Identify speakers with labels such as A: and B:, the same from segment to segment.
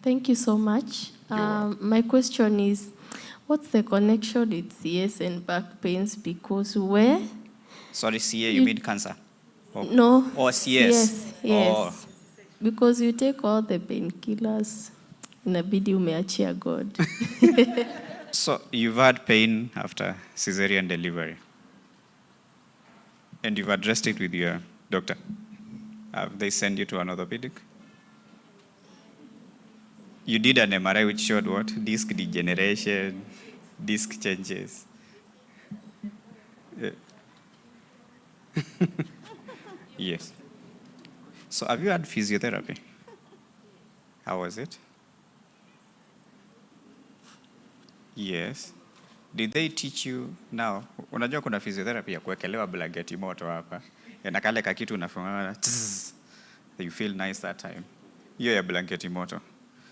A: Thank you so much. My question is, what's the connection with CS and back pains? Because where?
B: Sorry, CA, you mean cancer?
A: No.
B: Or CS?
A: Yes. Because you take all the painkillers, inabidi umeachia God.
B: So you've had pain after cesarean delivery, and you've addressed it with your doctor. Have they sent you to an orthopedic? You did an MRI which showed what? Disc degeneration, disc changes. Yes. So have you had physiotherapy? How was it? Yes. Did they teach you now? Unajua kuna physiotherapy ya kuwekelewa blanketi moto hapa. Na kale kakitu unafanya you feel nice that time. Hiyo ya blanketi moto.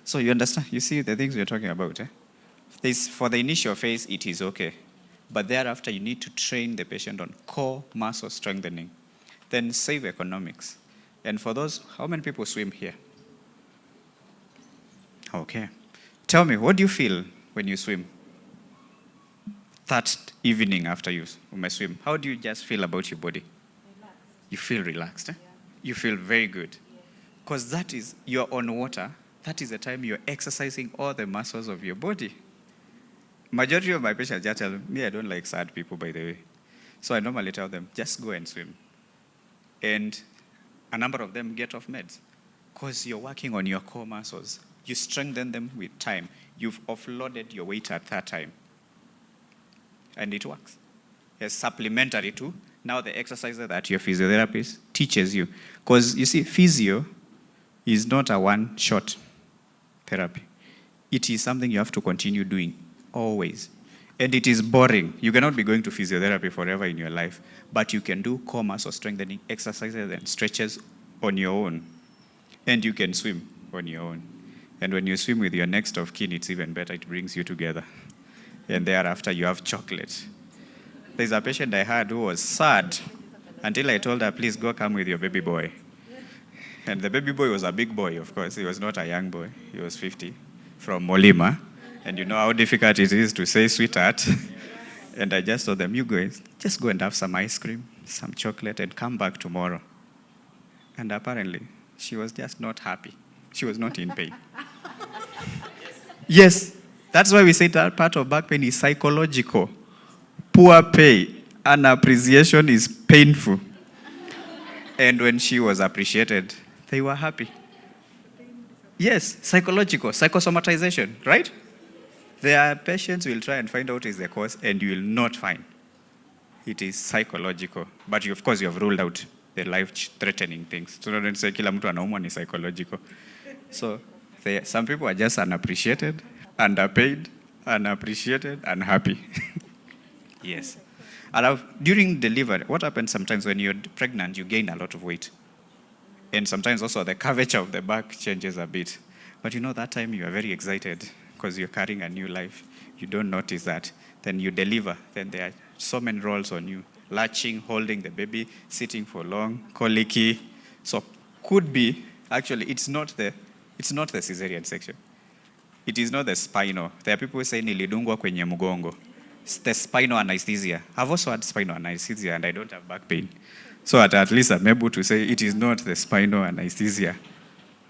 B: So you understand? You see the things we're talking about, for the initial phase it is okay. But thereafter you need to train the patient on core muscle strengthening. Then save economics. And for those, how many people swim here? Okay. Tell me, what do you feel when you swim? That evening after you swim, how do you just feel about your body?
C: Relaxed.
B: You feel relaxed,
C: Yeah.
B: You feel very good. Because that is, you're on water, that is the time you're exercising all the muscles of your body. Majority of my patients just tell me, I don't like sad people, by the way. So I normally tell them, just go and swim. And a number of them get off meds because you're working on your core muscles. You strengthen them with time. You've offloaded your weight at that time. And it works. It's supplementary to now the exercises that your physiotherapist teaches you. Because you see, physio is not a one-shot therapy. It is something you have to continue doing always. And it is boring. You cannot be going to physiotherapy forever in your life, but you can do core muscle strengthening exercises and stretches on your own. And you can swim on your own. And when you swim with your next of kin, it's even better. It brings you together. And thereafter, you have chocolate. There's a patient I had who was sad until I told her, please go come with your baby boy. And the baby boy was a big boy, of course. He was not a young boy. He was 50, from Molima. And you know how difficult it is to say sweetheart. And I just told them, you guys, just go and have some ice cream, some chocolate, and come back tomorrow. And apparently, she was just not happy. She was not in pain. Yes, that's why we say that part of back pain is psychological. Poor pay and appreciation is painful. And when she was appreciated, they were happy. Yes, psychological, psychosomatization, right? There are patients who will try and find out what is the cause, and you will not find. It is psychological. But you, of course, you have ruled out the life-threatening things. So don't say kila mtu anaumwa ni psychological. So some people are just unappreciated, underpaid, unappreciated, unhappy. Yes. During delivery, what happens sometimes when you're pregnant, you gain a lot of weight. And sometimes also the curvature of the back changes a bit. But you know, that time you are very excited because you're carrying a new life. You don't notice that. Then you deliver. Then there are so many roles on you. Latching, holding the baby, sitting for long, colicky. So could be, actually, it's not the cesarean section. It is not the spinal. There are people who say nilidungwa kwenye mgongo. It's the spinal anesthesia. I've also had spinal anesthesia and I don't have back pain. So at least I'm able to say it is not the spinal anesthesia.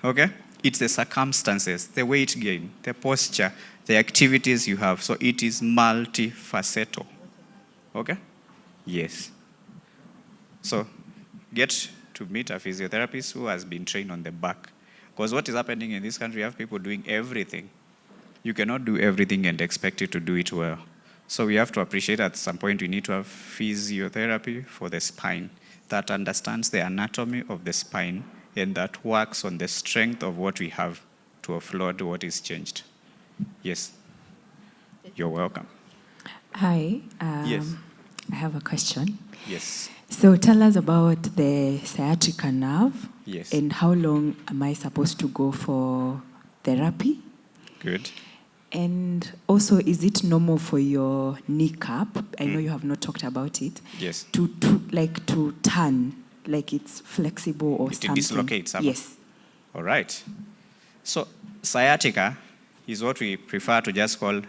B: Okay? It's the circumstances, the weight gain, the posture, the activities you have. So it is multifaceted. Okay? Yes. So get to meet a physiotherapist who has been trained on the back. Because what is happening in this country, you have people doing everything. You cannot do everything and expect it to do it well. So we have to appreciate at some point we need to have physiotherapy for the spine that understands the anatomy of the spine and that works on the strength of what we have to offload what is changed. Yes. You're welcome.
C: Hi.
B: Yes.
C: I have a question.
B: Yes.
C: So tell us about the sciatica nerve.
B: Yes.
C: And how long am I supposed to go for therapy?
B: Good.
C: And also, is it normal for your kneecap? I know you have not talked about it.
B: Yes.
C: To turn, like it's flexible or something.
B: It dislocates.
C: Yes.
B: All right. So sciatica is what we prefer to just call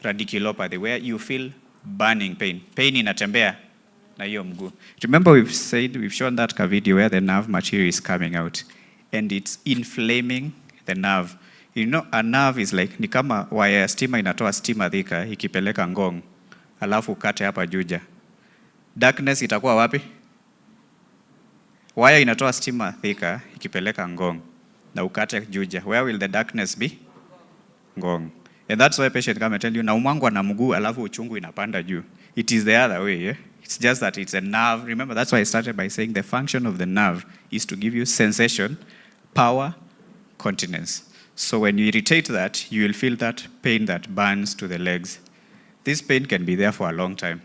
B: radiculopathy, where you feel burning pain. Pain inatembea na hiyo mguu. Remember we've shown that video where the nerve material is coming out and it's inflaming the nerve. You know, a nerve is like, ni kama wire ya stima inatoa stima Thika ikipeleka Ngong, alafu ukate hapa Juja. Darkness itakuwa wapi? Wire inatoa stima Thika ikipeleka Ngong na ukate Juja. Where will the darkness be? Ngong. And that's why patient come and tell you, naumangwa na mguu alafu uchungu inapanda juu. It is the other way, yeah? It's just that it's a nerve. Remember, that's why I started by saying the function of the nerve is to give you sensation, power, continence. So when you irritate that, you will feel that pain that burns to the legs. This pain can be there for a long time.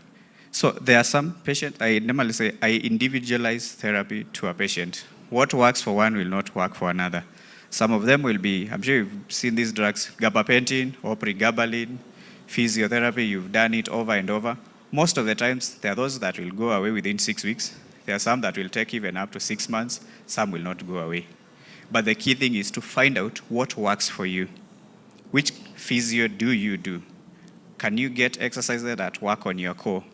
B: So there are some patients, I normally say, I individualize therapy to a patient. What works for one will not work for another. Some of them will be, I'm sure you've seen these drugs, gabapentin or pregabalin, physiotherapy, you've done it over and over. Most of the times, there are those that will go away within 6 weeks. There are some that will take even up to 6 months. Some will not go away. But the key thing is to find out what works for you. Which physio do you do? Can you get exercises that work on your core?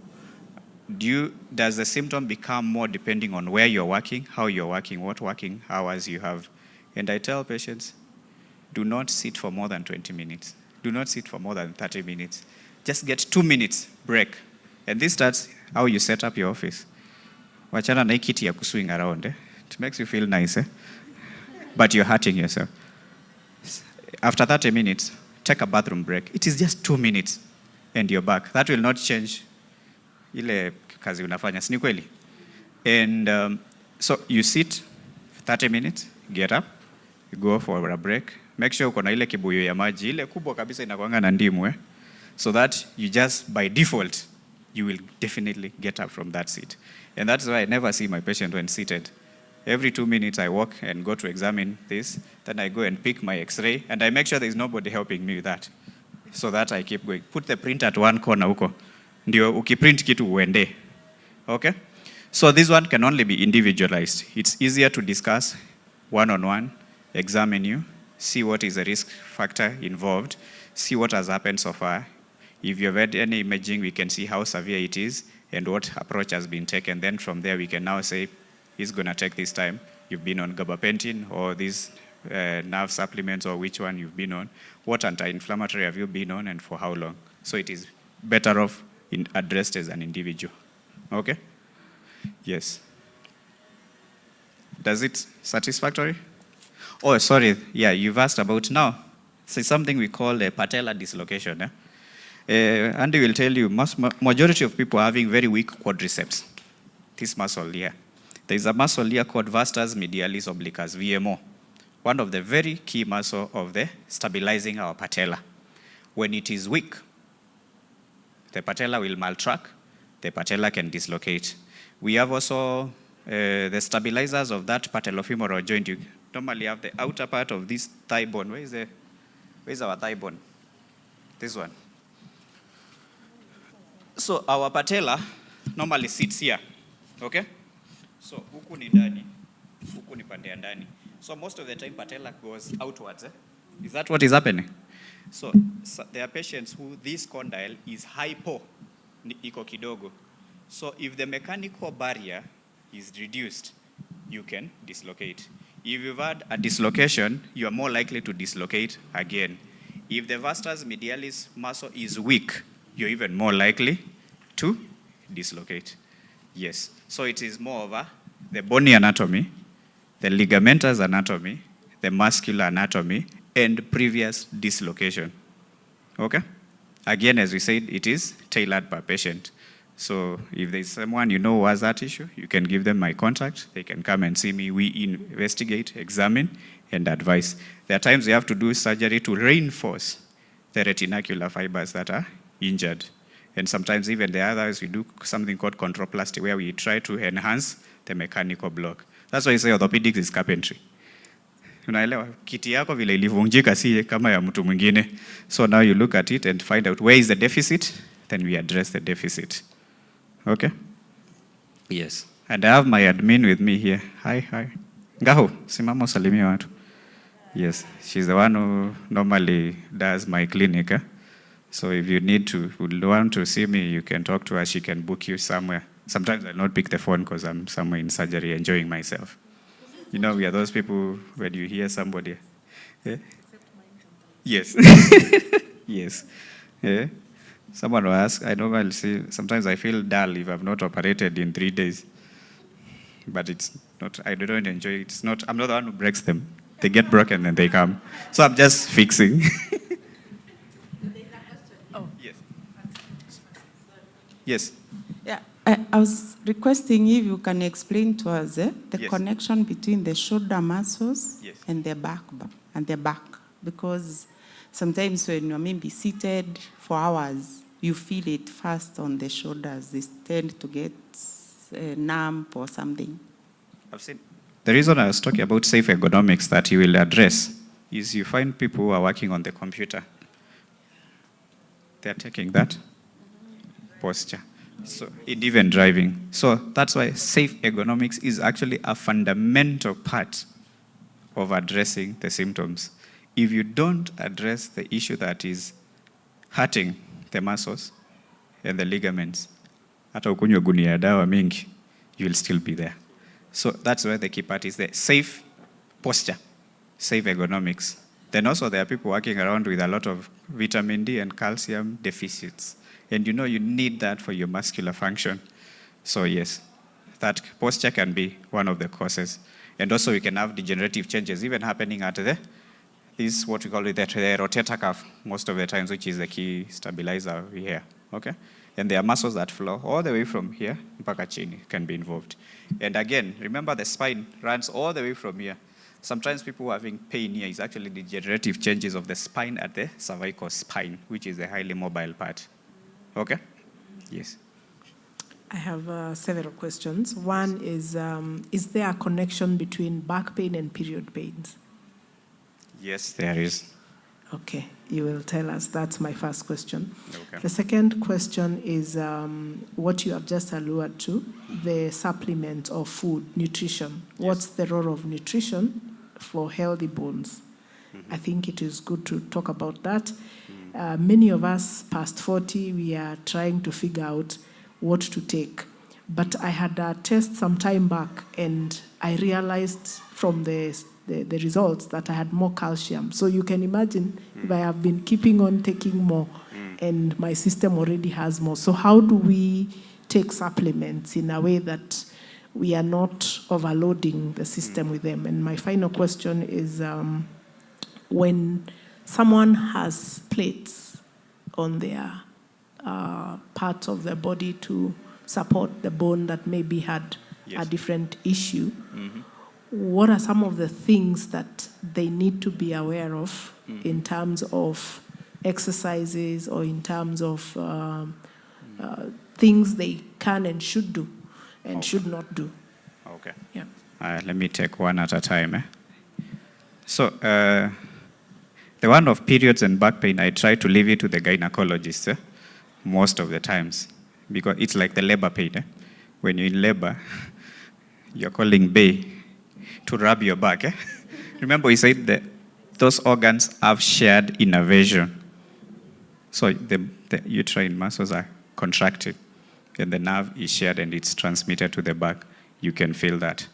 B: Does the symptom become more depending on where you're working, how you're working, what working hours you have? And I tell patients, do not sit for more than 20 minutes. Do not sit for more than 30 minutes. Just get 2 minutes break. And this starts how you set up your office. Wachana na kiti ya kuswing around. It makes you feel nice. But you're hurting yourself. After 30 minutes, take a bathroom break. It is just 2 minutes and you're back. That will not change ile kazi unafanya. Si ni kweli? And so you sit 30 minutes, get up, you go for a break. Make sure uko na ile kibuyu ya maji. Ile kubwa kabisa inakuanga na ndimu. So that you just, by default, you will definitely get up from that seat. And that's why I never see my patient when seated. Every 2 minutes I walk and go to examine this. Then I go and pick my x-ray. And I make sure there's nobody helping me with that. So that I keep going. Put the print at one corner huko. Ndio ukiprint kitu uende. Okay? So this one can only be individualized. It's easier to discuss one-on-one, examine you, see what is the risk factor involved, see what has happened so far. If you've had any imaging, we can see how severe it is and what approach has been taken. Then from there, we can now say, it's going to take this time. You've been on gabapentin or these nerve supplements or which one you've been on. What anti-inflammatory have you been on and for how long? So it is better off addressed as an individual. Okay? Yes. Does it satisfactory? Oh, sorry. Yeah, you've asked about now. So it's something we call a patella dislocation. Andy will tell you, majority of people are having very weak quadriceps. This muscle here. There is a muscle here called vastus medialis obliquus, VMO. One of the very key muscle of the stabilizing our patella. When it is weak, the patella will maltrack, the patella can dislocate. We have also the stabilizers of that patellofemoral joint. You normally have the outer part of this thigh bone. Where is our thigh bone? This one. So our patella normally sits here, okay? So huku ni ndani, huku ni pande ya ndani. So most of the time patella goes outwards. Is that what is happening? So there are patients who this condyle is hypo, iko kidogo. So if the mechanical barrier is reduced, you can dislocate. If you've had a dislocation, you are more likely to dislocate again. If the vastus medialis muscle is weak, you're even more likely to dislocate. Yes. So it is more of the bony anatomy, the ligamentous anatomy, the muscular anatomy, and previous dislocation. Okay? Again, as we said, it is tailored per patient. So if there's someone you know who has that issue, you can give them my contact. They can come and see me. We investigate, examine, and advise. There are times we have to do surgery to reinforce the retinacular fibers that are injured. And sometimes even the others, we do something called chondroplasty, where we try to enhance the mechanical block. That's why I say orthopedics is carpentry. Unaelewa, kiti yako vile ilivunjika si kama ya mtu mwingine. So now you look at it and find out where is the deficit, then we address the deficit. Okay? Yes. And I have my admin with me here. Hi. Ngaho, simama usalimie watu. Yes, she's the one who normally does my clinic. So if you would want to see me, you can talk to her. She can book you somewhere. Sometimes I'll not pick the phone because I'm somewhere in surgery enjoying myself. You know, we are those people when you hear somebody. Yeah? Yes. Yes. Yeah. Someone will ask, I normally see, sometimes I feel dull if I've not operated in 3 days. But it's not, I don't enjoy it. It's not, I'm not the one who breaks them. They get broken and they come. So I'm just fixing.
D: Oh.
B: Yes. Yes.
D: Yeah, I was requesting if you can explain to us the
B: Yes.
D: connection between the shoulder muscles
B: Yes.
D: and the back, because sometimes when you're maybe seated for hours, you feel it first on the shoulders. They tend to get numb or something.
B: I've seen. The reason I was talking about safe ergonomics that you will address is you find people who are working on the computer. They're taking that posture. So, and even driving. So that's why safe ergonomics is actually a fundamental part of addressing the symptoms. If you don't address the issue that is hurting the muscles and the ligaments, hata ukunywe gunia ya dawa mingi, you will still be there. So that's where the key part is the safe posture, safe ergonomics. Then also there are people walking around with a lot of vitamin D and calcium deficits. And you know you need that for your muscular function. So yes, that posture can be one of the causes. And also we can have degenerative changes even happening at this is what we call it the rotator cuff most of the times, which is the key stabilizer here. Okay? And there are muscles that flow all the way from here, mpaka chini can be involved. And again, remember the spine runs all the way from here. Sometimes people who are having pain here is actually degenerative changes of the spine at the cervical spine, which is the highly mobile part. Okay? Yes.
E: I have several questions. One is there a connection between back pain and period pains?
B: Yes, there is.
E: Okay, you will tell us. That's my first question.
B: Okay.
E: The second question is what you have just alluded to, the supplement of food, nutrition.
B: Yes.
E: What's the role of nutrition for healthy bones?
B: Mm-hmm.
E: I think it is good to talk about that. Many of us past 40, we are trying to figure out what to take. But I had a test some time back, and I realized from the results that I had more calcium. So you can imagine if I have been keeping on taking more and my system already has more. So how do we take supplements in a way that we are not overloading the system with them? And my final question is when someone has plates on their parts of the body to support the bone that maybe had a different issue, what are some of the things that they need to be aware of in terms of exercises or in terms of things they can and should do and should not do?
B: Okay.
E: Yeah.
B: Let me take one at a time. So, the one of periods and back pain, I try to leave it to the gynecologist most of the times, because it's like the labor pain. When you're in labor, you're calling Bay to rub your back. Remember, we said that those organs have shared innervation. So the uterine muscles are contracted, and the nerve is shared and it's transmitted to the back. You can feel that.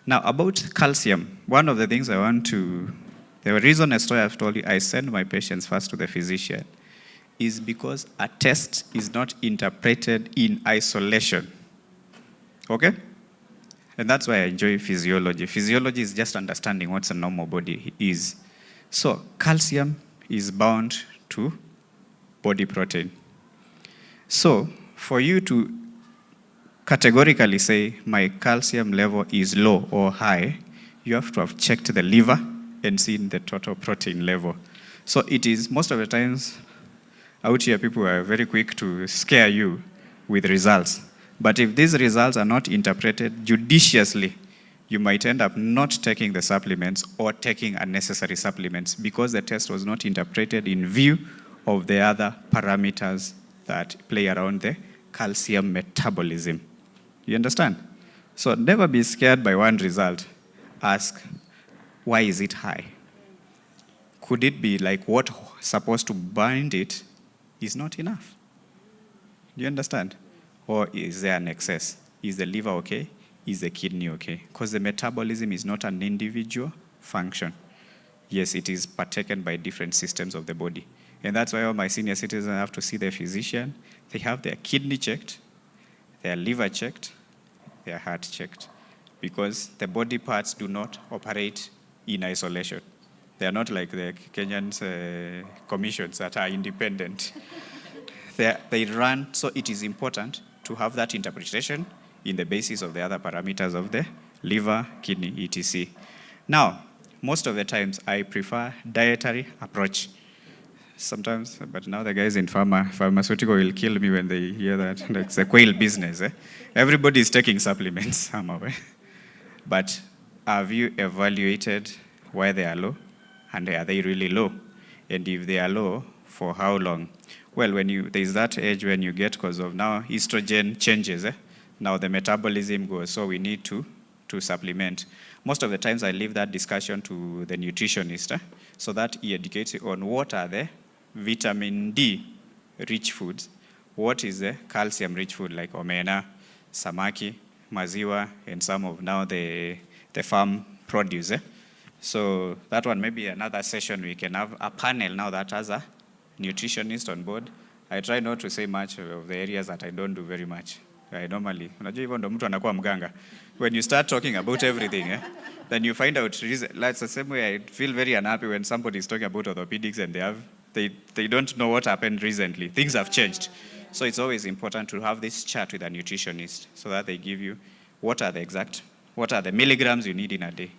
B: Now, about calcium, one of the things the reason I've told you I send my patients first to the physician is because a test is not interpreted in isolation. Okay? And that's why I enjoy physiology. Physiology is just understanding what a normal body is. So calcium is bound to body protein. So for you to categorically say my calcium level is low or high, you have to have checked the liver and seen the total protein level. So it is, most of the times, out here people are very quick to scare you with results. But if these results are not interpreted judiciously, you might end up not taking the supplements or taking unnecessary supplements because the test was not interpreted in view of the other parameters that play around the calcium metabolism. You understand? So never be scared by one result. Ask, why is it high? could it be like what supposed to bind it is not enough? Do you understand? Or is there an excess? Is the liver okay? Is the kidney okay? Because the metabolism is not an individual function. Yes, it is partaken by different systems of the body. And that's why all my senior citizens have to see their physician. They have their kidney checked, their liver checked, their heart checked. Because the body parts do not operate in isolation. They are not like the Kenyan commissions that are independent. They run, so it is important to have that interpretation in the basis of the other parameters of the liver, kidney, etc. Now, most of the times I prefer dietary approach. Sometimes, but now the guys in pharmaceutical will kill me when they hear that. It's a quail business. Everybody is taking supplements, I'm aware. But have you evaluated why they are low? And are they really low? And if they are low, for how long? Well, there's that age when you get, because of now estrogen changes. Now the metabolism goes, so we need to supplement. Most of the times I leave that discussion to the nutritionist, so that he educates you on what are the vitamin D rich foods, what is the calcium rich food like omena, samaki, maziwa, and some of now the farm produce. So that one may be another session. We can have a panel now that has a nutritionist on board. I try not to say much of the areas that I don't do very much. I normally, unajua hivyo ndo mtu anakuwa mganga. When you start talking about everything, then you find out reason. Like the same way I feel very unhappy when somebody is talking about orthopedics and they don't know what happened recently. Things have changed. So it's always important to have this chat with a nutritionist so that they give you what are the milligrams you need in a day.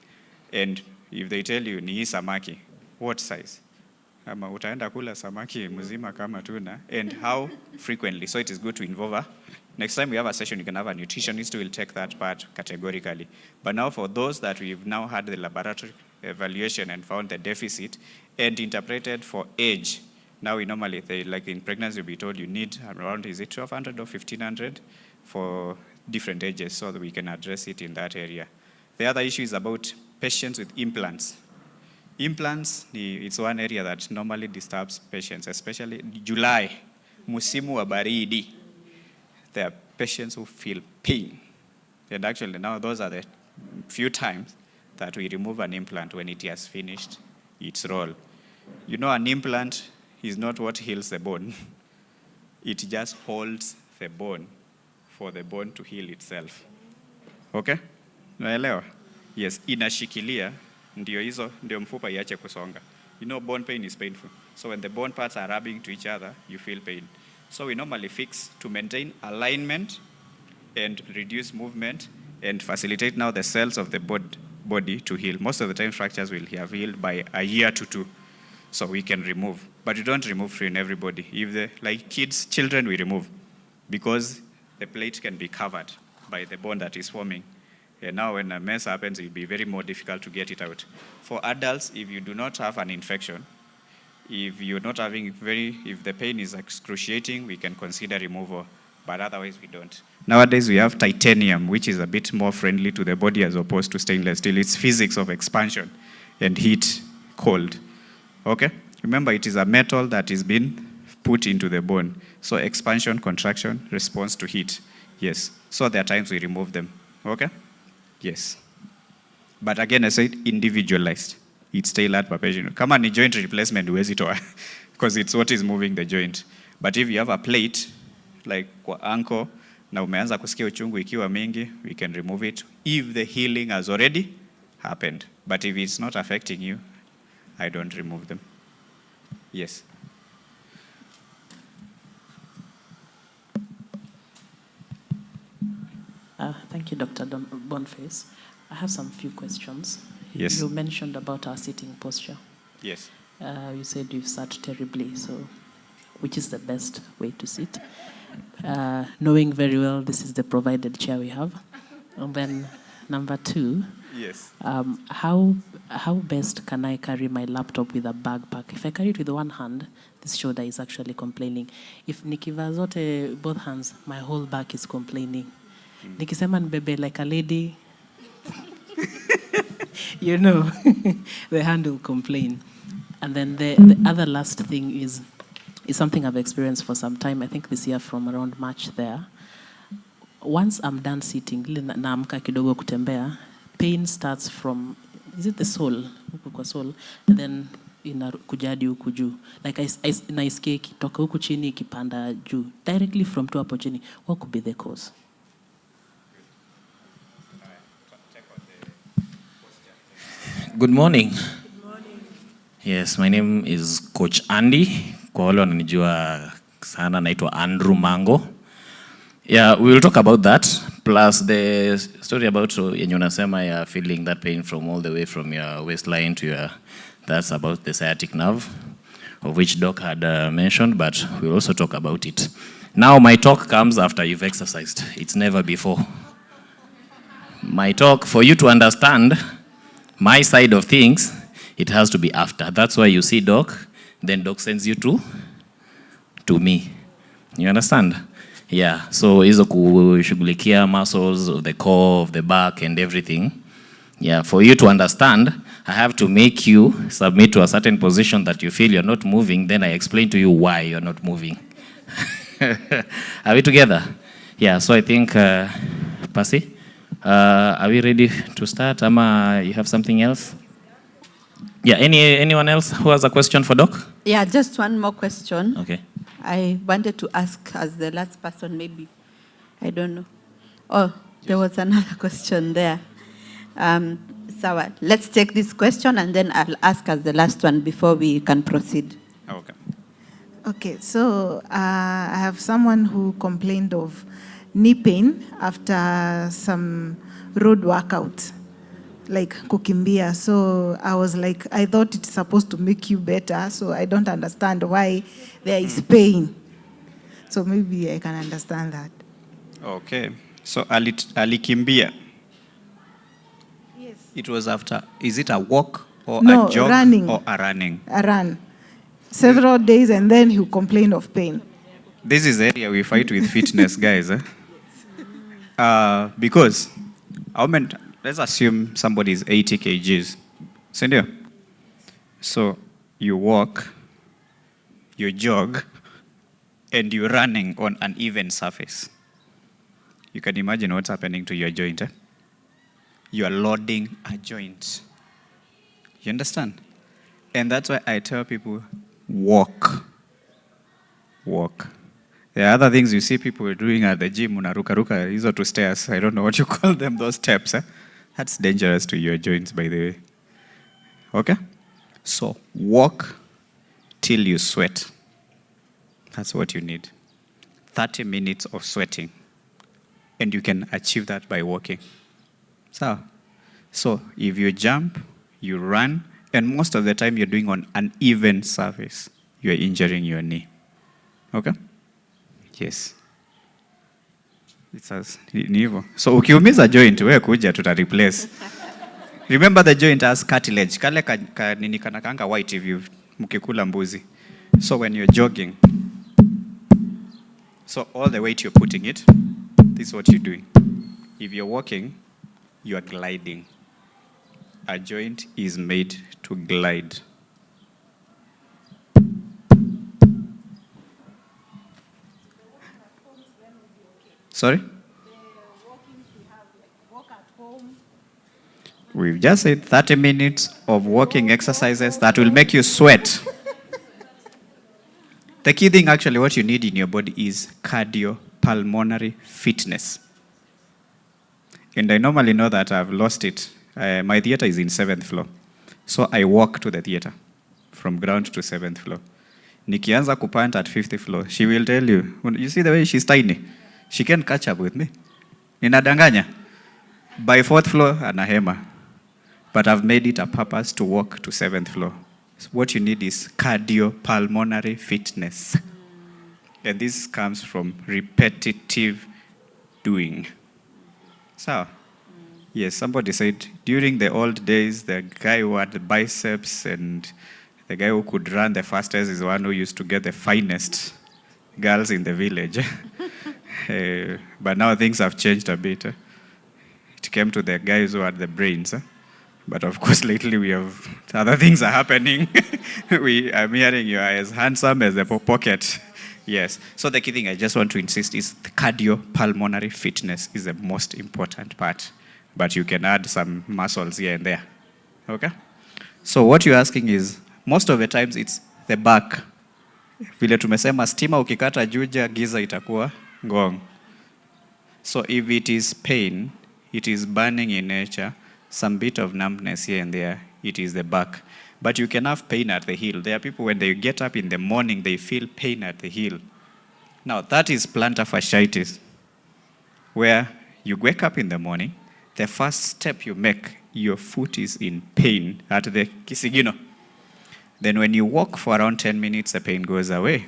B: And if they tell you ni samaki, what size? Ama utaenda kula samaki mzima kama tuna, and how frequently. So it is good to involve. Next time we have a session, you can have a nutritionist who will take that part categorically. But now for those that we've now had the laboratory evaluation and found the deficit and interpreted for age, now we normally, like in pregnancy, you'll be told you need around, is it 1,200 or 1,500 for different ages so that we can address it in that area. The other issue is about patients with implants. Implants, it's one area that normally disturbs patients, especially July, musimu wa baridi. There are patients who feel pain. And actually now those are the few times that we remove an implant when it has finished its role. You know, an implant is not what heals the bone. It just holds the bone for the bone to heal itself. Okay? Naelewa? Yes, inashikilia, ndio mfupa iache kusonga. You know, bone pain is painful. So when the bone parts are rubbing to each other, you feel pain. So we normally fix to maintain alignment and reduce movement and facilitate now the cells of the body to heal. Most of the time fractures will have healed by a year to 2. So we can remove. But you don't remove in everybody. If like children we remove because the plate can be covered by the bone that is forming. And now when a mess happens, it will be very more difficult to get it out. For adults, if you do not have an infection, if you're not having if the pain is excruciating, we can consider removal, but otherwise we don't. Nowadays we have titanium, which is a bit more friendly to the body as opposed to stainless steel. It's physics of expansion and heat, cold. Okay? Remember, it is a metal that is being put into the bone. So expansion, contraction, response to heat. Yes. So there are times we remove them. Okay? Yes. But again, I said individualized. It's tailored per patient. Kama ni joint replacement, huwezi toa, because it's what is moving the joint. But if you have a plate, like kwa ankle, na umeanza kusikia uchungu ikiwa mingi, we can remove it if the healing has already happened. But if it's not affecting you, I don't remove them. Yes.
F: Thank you, Dr. Boniface. I have some few questions.
B: Yes.
F: You mentioned about our sitting posture.
B: Yes.
F: You said you've sat terribly, so which is the best way to sit? Knowing very well this is the provided chair we have. And then number 2,
B: Yes.
F: how best can I carry my laptop with a backpack? If I carry it with one hand, this shoulder is actually complaining. If nikiva zote both hands, my whole back is complaining. Nikisema nibebe like a lady, you know, the hand will complain. And then the other last thing is something I've experienced for some time, I think this year from around March there. Once I'm done sitting, naamka kidogo kutembea, pain starts from, is it the soul? Huku kwa soul, and then inakuja hadi huku juu. Like naisikia ikitoka huku chini ikipanda juu. Directly from tu hapo chini. What could be the cause?
G: Good morning. Good morning. Yes, my name is Coach Andy. Kwa wale wananijua sana naitwa Andrew Mango. Yeah, we will talk about that. Plus the story about yenye unasema ya feeling that pain from all the way from your waistline to your, that's about the sciatic nerve, of which Doc had mentioned, but we'll also talk about it. Now my talk comes after you've exercised. It's never before. My talk, for you to understand my side of things, it has to be after. That's why you see Doc, then Doc sends you to me. You understand? Yeah, so hizo kushughulikia muscles of the core, of the back and everything. Yeah, for you to understand, I have to make you submit to a certain position that you feel you're not moving, then I explain to you why you're not moving. Are we together? Yeah, so I think, Pasi, are we ready to start? Ama you have something else? Yeah, anyone else who has a question for Doc?
H: Yeah, just one more question.
G: Okay.
H: I wanted to ask as the last person, maybe. I don't know. Oh, there was another question there. Sawa, let's take this question and then I'll ask as the last one before we can proceed.
B: Okay.
I: Okay, so I have someone who complained of knee pain after some road workout, like kukimbia. So I was like, I thought it's supposed to make you better, so I don't understand why there is pain. So maybe I can understand that.
B: Okay. So alikimbia.
I: Yes.
B: It was after, is it a walk or
I: No,
B: a jog
I: running.
B: or a running?
I: A run. Several days and then he complained of pain.
B: This is the area we fight with fitness guys. Because, let's assume somebody is 80 kgs. Sendio? So you walk, you jog, and you're running on an even surface. You can imagine what's happening to your joint. You are loading a joint. You understand? And that's why I tell people, walk. Walk. There are other things you see people doing at the gym, unaruka-ruka, hizo two stairs. I don't know what you call them, those steps. That's dangerous to your joints, by the way. Okay? So, walk till you sweat. That's what you need. 30 minutes of sweating. And you can achieve that by walking. So, if you jump, you run, and most of the time you're doing on an even surface, you're injuring your knee. Okay? Yes. It's as hivyo. So ukiumiza joint, wewe kuja tuta replace. Remember the joint has cartilage. Kale nini kanakanga white if you mkikula mbuzi. So when you're jogging, so all the weight you're putting it, this is what you're doing. If you're walking, you are gliding. A joint is made to glide. Sorry? We've just said 30 minutes of walking exercises that will make you sweat. The key thing, actually, what you need in your body is cardiopulmonary fitness. And I normally know that I've lost it. My theater is in 7th floor. So I walk to the theater from ground to 7th floor. Nikianza kupant at 50th floor, she will tell you, you see the way she's tiny? She can catch up with me. Ninadanganya. By 4th floor, anahema. But I've made it a purpose to walk to 7th floor. So what you need is cardiopulmonary fitness. And this comes from repetitive doing. So, yes, somebody said, during the old days, the guy who had the biceps and the guy who could run the fastest is the one who used to get the finest girls in the village. But now things have changed a bit. It came to the guys who had the brains. But of course, lately we have other things are happening. I'm hearing you are as handsome as a pocket. Yes. So the key thing I just want to insist is the cardiopulmonary fitness is the most important part. But you can add some muscles here and there. Okay? So what you're asking is, most of the times it's the back. Vile tumesema stima ukikata juja giza itakuwa ngong. So if it is pain, it is burning in nature, some bit of numbness here and there, it is the back. But you can have pain at the heel. There are people when they get up in the morning, they feel pain at the heel. Now that is plantar fasciitis, where you wake up in the morning, the first step you make, your foot is in pain at the kisigino. Then when you walk for around 10 minutes, the pain goes away.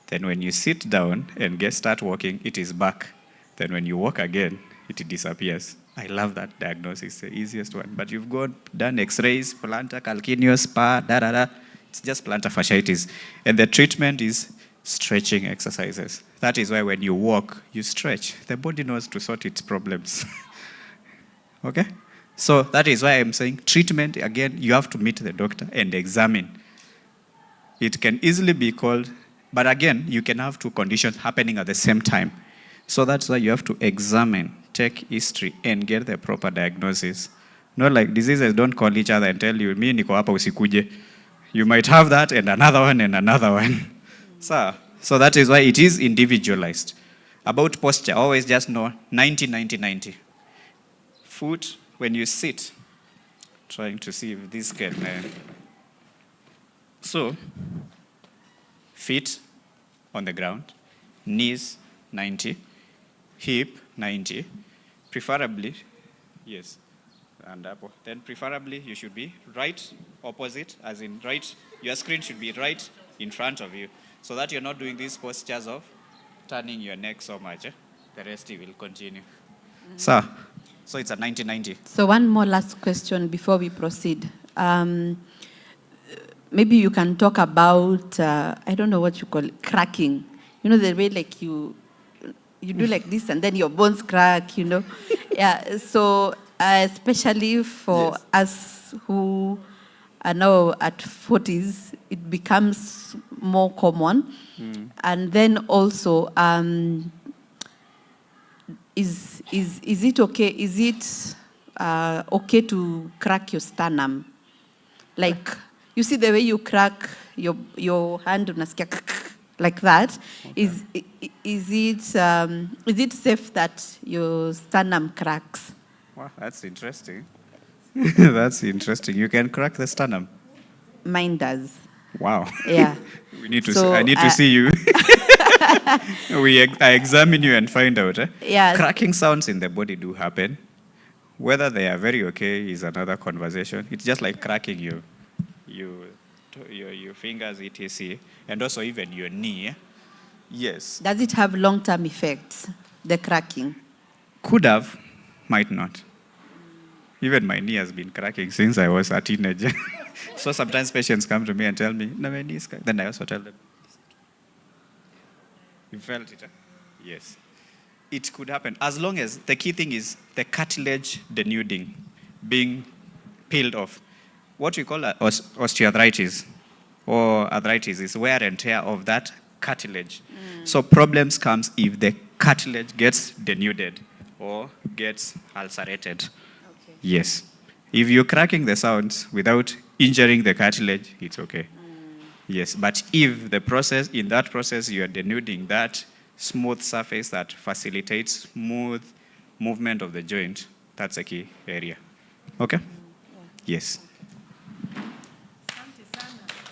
B: Then when you sit down and start walking, it is back. Then when you walk again, it disappears. I love that diagnosis, the easiest one. But you've done x-rays, plantar, calcaneus, spa, It's just plantar fasciitis. And the treatment is stretching exercises. That is why when you walk, you stretch. The body knows to sort its problems. Okay? So that is why I'm saying treatment, again, you have to meet the doctor and examine. It can easily be called, but again, you can have two conditions happening at the same time. So that's why you have to examine, check history, and get the proper diagnosis. Not like diseases don't call each other and tell you, mi niko hapa usikuje. You might have that and another one and another one. So that is why it is individualized. About posture, always just know 90-90-90. Foot, when you sit, trying to see if this can. So, feet on the ground, knees 90, hip 90, preferably, yes, and up. Then preferably you should be right opposite, as in right, your screen should be right in front of you, so that you're not doing these postures of turning your neck so much. The rest will continue. So it's a 90-90.
H: So one more last question before we proceed. Maybe you can talk about, I don't know what you call it, cracking. You know, the way like you do like this and then your bones crack, you know. Yeah, so especially for us who are now at 40s, it becomes more common. And then also, is it okay? Is it okay to crack your sternum? Like, you see the way you crack your hand unasikia like that. Okay. Is it safe that your sternum cracks?
B: Wow, that's interesting. That's interesting. You can crack the sternum.
H: Mine does.
B: Wow.
H: Yeah.
B: We need to. I need to see you. I examine you and find out.
H: Yeah.
B: Cracking sounds in the body do happen. Whether they are very okay is another conversation. It's just like cracking your fingers, etc., and also even your knee. Yes.
H: Does it have long-term effects, the cracking?
B: Could have, might not. Even my knee has been cracking since I was a teenager. So sometimes patients come to me and tell me, no, my knee is cracking. Then I also tell them, you felt it? Yes. It could happen. As long as the key thing is the cartilage denuding, being peeled off. What we call osteoarthritis or arthritis is wear and tear of that cartilage. So problems comes if the cartilage gets denuded or gets ulcerated. Okay. Yes. If you're cracking the sounds without injuring the cartilage, it's okay. Yes, but if in that process you are denuding that smooth surface that facilitates smooth movement of the joint, that's a key area. Okay? Yeah. Yes.